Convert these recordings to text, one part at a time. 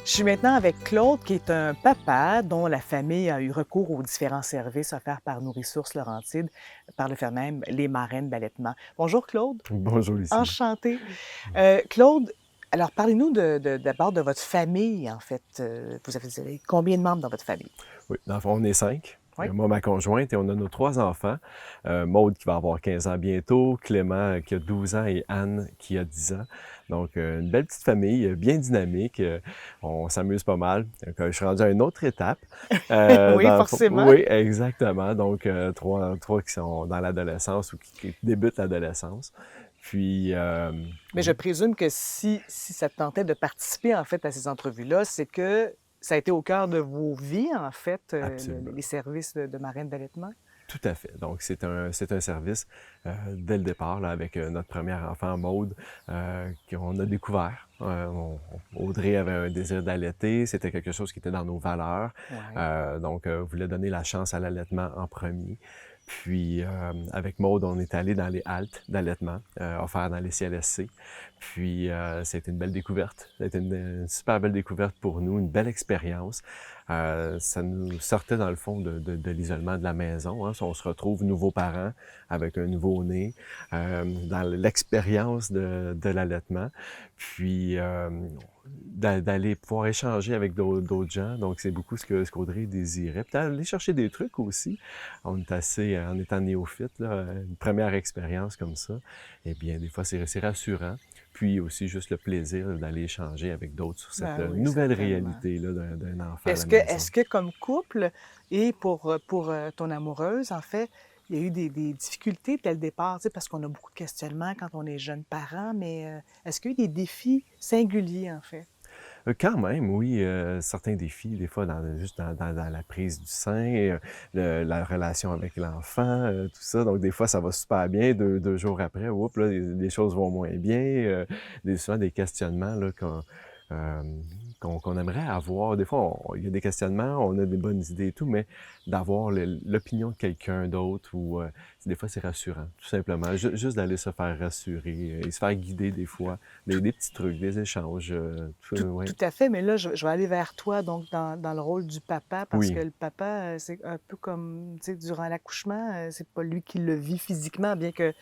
Je suis maintenant avec Claude, qui est un papa dont la famille a eu recours aux différents services offerts par Nourrissources Laurentides, par le fait même les marraines d'allaitement. Bonjour Claude, Bonjour Lucie. enchantée. Claude, alors parlez-nous d'abord de votre famille, en fait. Vous avez combien de membres dans votre famille? Oui, dans le fond, on est 5. Oui. Moi, ma conjointe, et on a nos 3 enfants. Maude qui va avoir 15 ans bientôt, Clément qui a 12 ans et Anne qui a 10 ans. Donc, une belle petite famille, bien dynamique. On s'amuse pas mal. Donc, je suis rendu à une autre étape. Oui, forcément. Oui, exactement. Donc, trois qui sont dans l'adolescence ou qui débutent l'adolescence. Puis, Mais je présume que si ça te tentait de participer, en fait, à ces entrevues-là, c'est que ça a été au cœur de vos vies, en fait, absolument. les services de marraine d'allaitement. Tout à fait. Donc, c'est un service dès le départ, là, avec notre premier enfant, Maude, qu'on a découvert. Audrey avait un désir d'allaiter, c'était quelque chose qui était dans nos valeurs. Oui. Donc, on voulait donner la chance à l'allaitement en premier. Puis, avec Maude, on est allé dans les haltes d'allaitement offerts dans les CLSC. Puis, c'était une belle découverte. C'était une super belle découverte pour nous, une belle expérience. Ça nous sortait dans le fond de l'isolement de la maison. Hein. On se retrouve nouveaux parents avec un nouveau-né dans l'expérience de l'allaitement. Puis d'aller pouvoir échanger avec d'autres gens. Donc c'est beaucoup ce qu'Audrey désirait. Puis aller chercher des trucs aussi. On est assez, en étant néophyte, là, une première expérience comme ça, eh bien des fois c'est rassurant. Puis aussi juste le plaisir d'aller échanger avec d'autres sur cette Ben oui, nouvelle certainement. réalité là, d'un enfant à Est-ce la que, maison. est-ce que comme couple et pour ton amoureuse, en fait, il y a eu des difficultés dès le départ, tu sais, parce qu'on a beaucoup de questionnements quand on est jeune parent, mais est-ce qu'il y a eu des défis singuliers, en fait? Quand même, oui, certains défis, des fois, juste dans la prise du sein, la relation avec l'enfant, tout ça. Donc, des fois, ça va super bien. Deux jours après, oups, là, les choses vont moins bien. Souvent, des questionnements là, euh, qu'on aimerait avoir. Des fois, il y a des questionnements, on a des bonnes idées et tout, mais d'avoir l'opinion de quelqu'un d'autre ou des fois, c'est rassurant, tout simplement. Juste d'aller se faire rassurer et se faire guider des fois, des petits trucs, des échanges. Tout Ouais. à fait, mais là, je vais aller vers toi, donc dans le rôle du papa, parce que Oui, le papa, c'est un peu comme, tu sais, durant l'accouchement, c'est pas lui qui le vit physiquement, bien que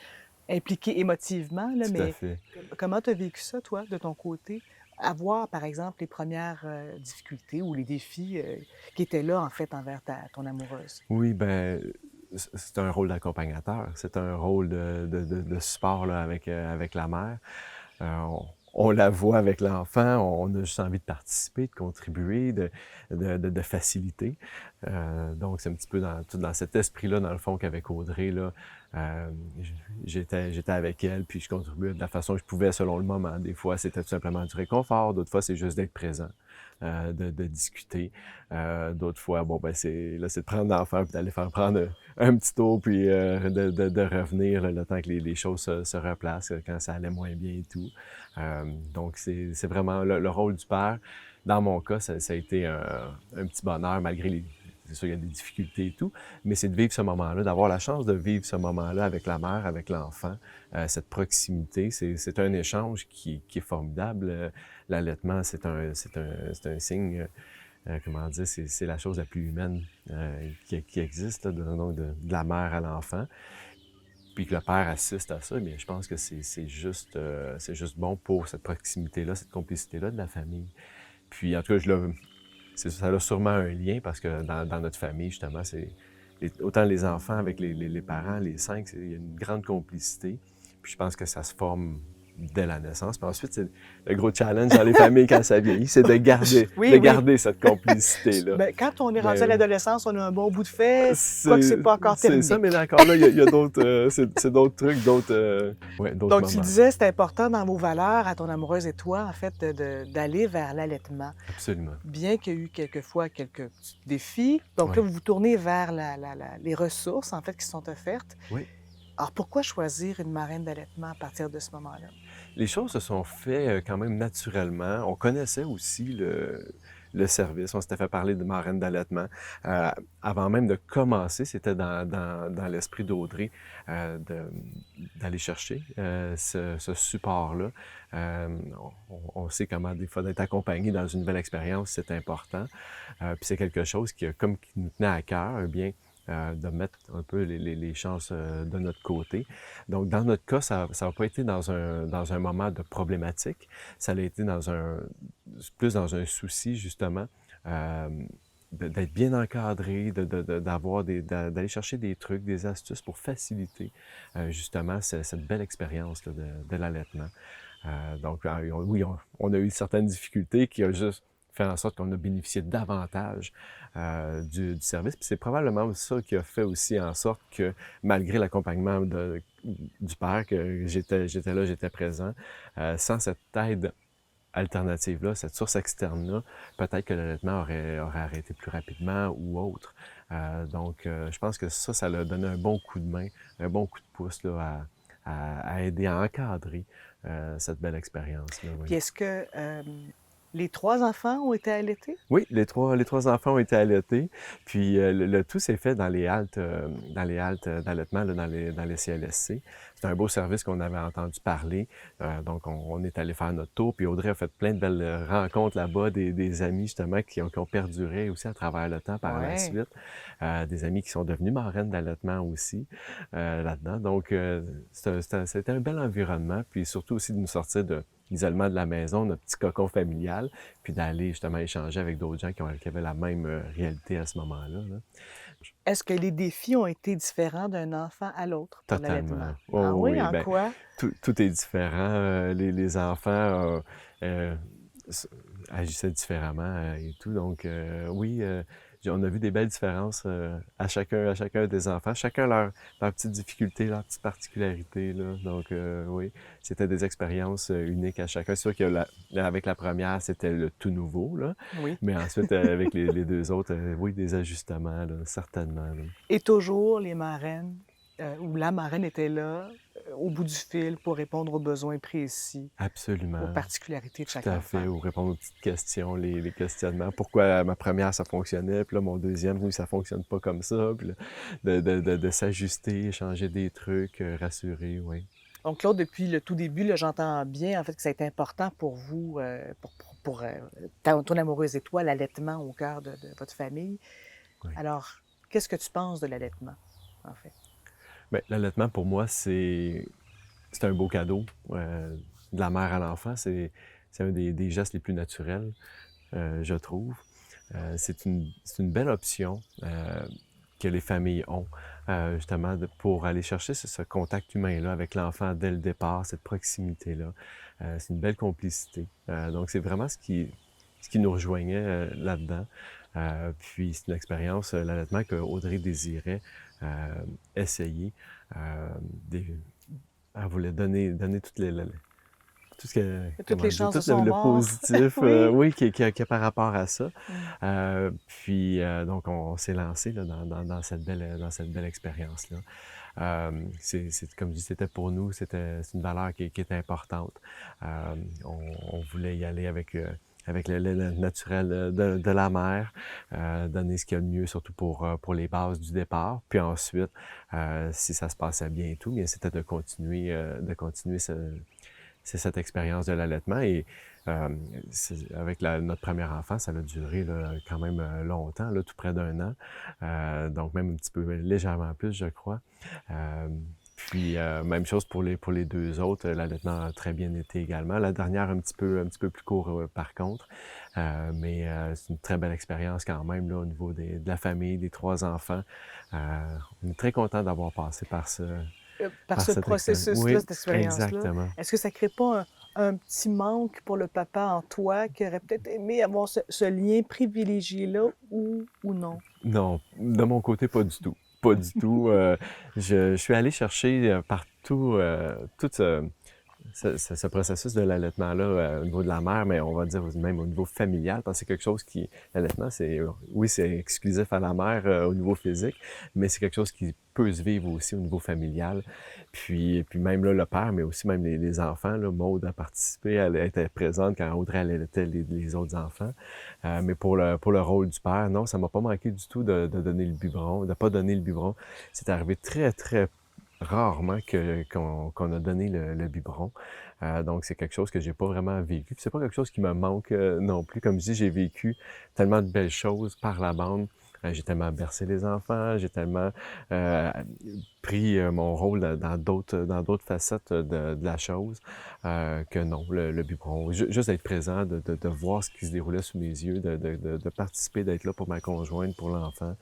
impliqué émotivement, là, tout à mais fait. comment tu as vécu ça, toi, de ton côté? Avoir, par exemple, les premières difficultés ou les défis qui étaient là, en fait, envers ton amoureuse. Oui, ben, c'est un rôle d'accompagnateur, c'est un rôle de support là, avec la mère. On la voit avec l'enfant, on a juste envie de participer, de contribuer, de faciliter. Donc, c'est un petit peu dans cet esprit-là, dans le fond, qu'avec Audrey, là, euh, j'étais avec elle, puis je contribuais de la façon que je pouvais selon le moment. Des fois, c'était tout simplement du réconfort, d'autres fois, c'est juste d'être présent, de discuter. D'autres fois, bon, ben, c'est de prendre l'enfant, puis d'aller faire prendre un petit tour, puis de revenir là, le temps que les choses se replacent, quand ça allait moins bien et tout. Donc, c'est vraiment le rôle du père. Dans mon cas, ça a été un petit bonheur, malgré les... C'est sûr, il y a des difficultés et tout, mais c'est de vivre ce moment-là, d'avoir la chance de vivre ce moment-là avec la mère, avec l'enfant, cette proximité. C'est un échange qui est formidable. L'allaitement, c'est un signe, comment dire, c'est la chose la plus humaine qui existe, là, donc de la mère à l'enfant. Puis que le père assiste à ça, bien, je pense que c'est juste bon pour cette proximité-là, cette complicité-là de la famille. Puis, en tout cas, ça a sûrement un lien parce que dans notre famille, justement, autant les enfants avec les parents, les 5, il y a une grande complicité. Puis je pense que ça se forme dès la naissance. Puis ensuite, c'est le gros challenge dans les familles quand ça vieillit, c'est Oui, de oui. garder cette complicité-là. Ben, quand on est rendu à Mais l'adolescence, on a un bon bout de fait, quoique c'est c'est pas encore c'est ça, terminé. mais d'accord, là, il y a d'autres c'est d'autres trucs, ouais, d'autres Donc, tu moments. disais, c'est important dans vos valeurs, à ton amoureuse et toi, en fait, d'aller vers l'allaitement. Absolument. Bien qu'il y ait eu quelquefois quelques petits défis, donc là, Oui. vous vous tournez vers les ressources, en fait, qui sont offertes. Oui. Alors, pourquoi choisir une marraine d'allaitement à partir de ce moment-là? Les choses se sont faites quand même naturellement. On connaissait aussi le service. On s'était fait parler de marraine d'allaitement. Avant même de commencer, c'était dans l'esprit d'Audrey d'aller chercher ce support-là. On sait comment des fois d'être accompagné dans une nouvelle expérience, c'est important. Puis c'est quelque chose qui nous tenait à cœur, bien de mettre un peu les chances de notre côté. Donc, dans notre cas, ça n'a pas été dans un moment de problématique. Ça a été plus dans un souci, justement, d'être bien encadré, d'aller chercher des trucs, des astuces pour faciliter, justement, cette belle expérience là, de l'allaitement. Donc, oui, on a eu certaines difficultés qui ont juste fait en sorte qu'on a bénéficié davantage du service. Puis c'est probablement ça qui a fait aussi en sorte que, malgré l'accompagnement du père, que j'étais là, j'étais présent, sans cette aide alternative-là, cette source externe-là, peut-être que l'allaitement aurait arrêté plus rapidement ou autre. Donc, je pense que ça l'a donné un bon coup de main, un bon coup de pouce là, à aider à encadrer cette belle expérience-là. Oui. Puis est-ce que les 3 enfants ont été allaités? Oui, les trois enfants ont été allaités. Puis le tout s'est fait dans les haltes d'allaitement, là, dans les CLSC. C'est un beau service qu'on avait entendu parler. Donc, on est allé faire notre tour. Puis Audrey a fait plein de belles rencontres là-bas, des amis justement qui ont perduré aussi à travers le temps par la Ouais. suite. Des amis qui sont devenus marraines d'allaitement aussi là-dedans. Donc, c'était un bel environnement. Puis surtout aussi de nous sortir de l'isolement de la maison, notre petit cocon familial, puis d'aller justement échanger avec d'autres gens qui avaient la même réalité à ce moment-là. Là. Est-ce que les défis ont été différents d'un enfant à l'autre pour l'allaitement? Totalement. Oh, Ah oui, oui, en ben, quoi? tout est différent. Les enfants agissaient différemment et tout. Donc, oui, on a vu des belles différences à chacun des enfants. Chacun leurs petites difficultés, leurs petites particularités. Là. Donc, oui, c'était des expériences uniques à chacun. C'est sûr qu'avec la première, c'était le tout nouveau. Là. Oui. Mais ensuite, avec les deux autres, oui, des ajustements, là, certainement. Là. Et toujours les marraines, ou la marraine était là, au bout du fil pour répondre aux besoins précis, aux Absolument. particularités de Tout chaque à enfant. fait, ou répondre aux petites questions, les questionnements. Pourquoi ma première, ça fonctionnait, puis là, mon deuxième, oui, ça fonctionne pas comme ça, puis là, de s'ajuster, échanger des trucs, rassurer, oui. Donc Claude, depuis le tout début, là, j'entends bien en fait que ça a été important pour vous, ton amoureuse et toi, l'allaitement au cœur de votre famille. Oui. Alors, qu'est-ce que tu penses de l'allaitement, en fait? Bien, l'allaitement, pour moi, c'est un beau cadeau de la mère à l'enfant. C'est un des gestes les plus naturels, je trouve. C'est une belle option que les familles ont, justement, pour aller chercher ce contact humain-là avec l'enfant dès le départ, cette proximité-là. C'est une belle complicité. Donc, c'est vraiment ce qui nous rejoignait là-dedans. Puis, c'est une expérience, l'allaitement, que Audrey désirait essayer. Elle voulait donner tout ce que, Toutes les chances de tout son le bord. positif, Oui. oui, qui est par rapport à ça. Mm. Puis, donc, on s'est lancé là, dans cette belle expérience-là. Comme je dis, c'était pour nous, c'est une valeur qui est importante. On voulait y aller avec le lait naturel de la mère, donner ce qu'il y a de mieux, surtout pour les bases du départ. Puis ensuite, si ça se passait bien et tout, bien c'était de continuer cette expérience de l'allaitement. Et avec notre premier enfant, ça a duré là, quand même longtemps, là, tout près d'1 an. Donc même un petit peu légèrement plus, je crois. Puis même chose pour les deux autres, l'allaitement a très bien été également. La dernière un petit peu plus court par contre, mais c'est une très belle expérience quand même là, au niveau de la famille, des 3 enfants. On est très content d'avoir passé par Par ce cette expérience. processus-là, Oui, cette expérience-là, exactement. est-ce que ça crée pas un petit manque pour le papa en toi qui aurait peut-être aimé avoir ce lien privilégié-là ou non? Non, de mon côté, pas du tout. Pas du tout. Je suis allé chercher partout ce processus de l'allaitement-là au niveau de la mère, mais on va dire même au niveau familial, parce que c'est quelque chose qui, l'allaitement, oui, c'est exclusif à la mère au niveau physique, mais c'est quelque chose qui peut se vivre aussi au niveau familial. Puis même là, le père, mais aussi même les enfants, là, Maude a participé, elle était présente quand Audrey allaitait les autres enfants. Mais pour le rôle du père, non, ça m'a pas manqué du tout de donner le biberon, de pas donner le biberon. C'est arrivé très, très rarement qu'on a donné le biberon. Donc, c'est quelque chose que j'ai pas vraiment vécu. Puis c'est pas quelque chose qui me manque non plus. Comme je dis, j'ai vécu tellement de belles choses par la bande. J'ai tellement bercé les enfants, j'ai tellement euh, pris mon rôle dans d'autres facettes de la chose que non, le biberon. Juste d'être présent, de voir ce qui se déroulait sous mes yeux, de participer, d'être là pour ma conjointe, pour l'enfant.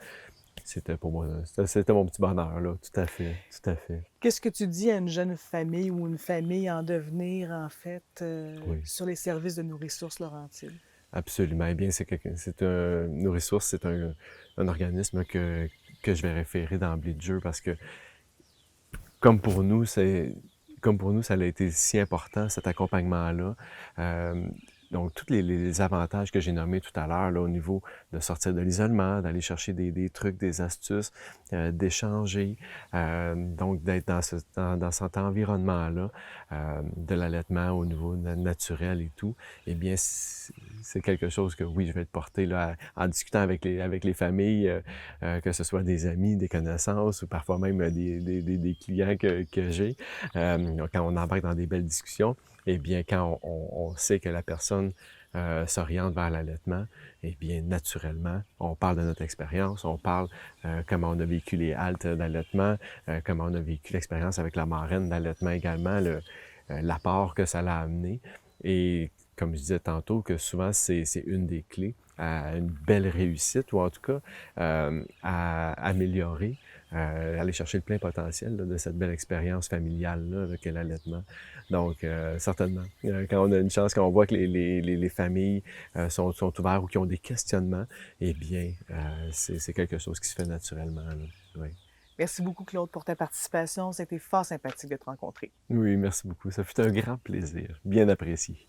C'était pour moi, c'était mon petit bonheur, là, tout à fait, tout à fait. Qu'est-ce que tu dis à une jeune famille ou une famille en devenir, en fait, Oui, sur les services de nos ressources Laurentides? absolument. Eh bien, nos ressources, c'est un organisme que je vais référer d'emblée de jeu parce que, comme pour nous, comme pour nous, ça a été si important, cet accompagnement-là. Euh, donc, tous les avantages que j'ai nommés tout à l'heure, là, au niveau de sortir de l'isolement, d'aller chercher des trucs, des astuces, d'échanger, donc d'être dans cet environnement-là, de l'allaitement au niveau naturel et tout, eh bien, c'est quelque chose que, oui, je vais te porter là, en discutant avec les familles, que ce soit des amis, des connaissances ou parfois même des clients que j'ai. Quand on embarque dans des belles discussions, eh bien, quand on sait que la personne s'oriente vers l'allaitement, eh bien, naturellement, on parle de notre expérience, on parle comment on a vécu les haltes d'allaitement, comment on a vécu l'expérience avec la marraine d'allaitement également, l'apport que ça l'a amené. Et comme je disais tantôt, que souvent, c'est une des clés à une belle réussite, ou en tout cas à améliorer, aller chercher le plein potentiel là, de cette belle expérience familiale-là qu'est l'allaitement. Donc, certainement, quand on a une chance, quand on voit que les familles sont ouvertes ou qui ont des questionnements, eh bien, c'est quelque chose qui se fait naturellement. Là. Oui. Merci beaucoup, Claude, pour ta participation. C'était fort sympathique de te rencontrer. Oui, merci beaucoup. Ça fut un grand plaisir. Bien apprécié.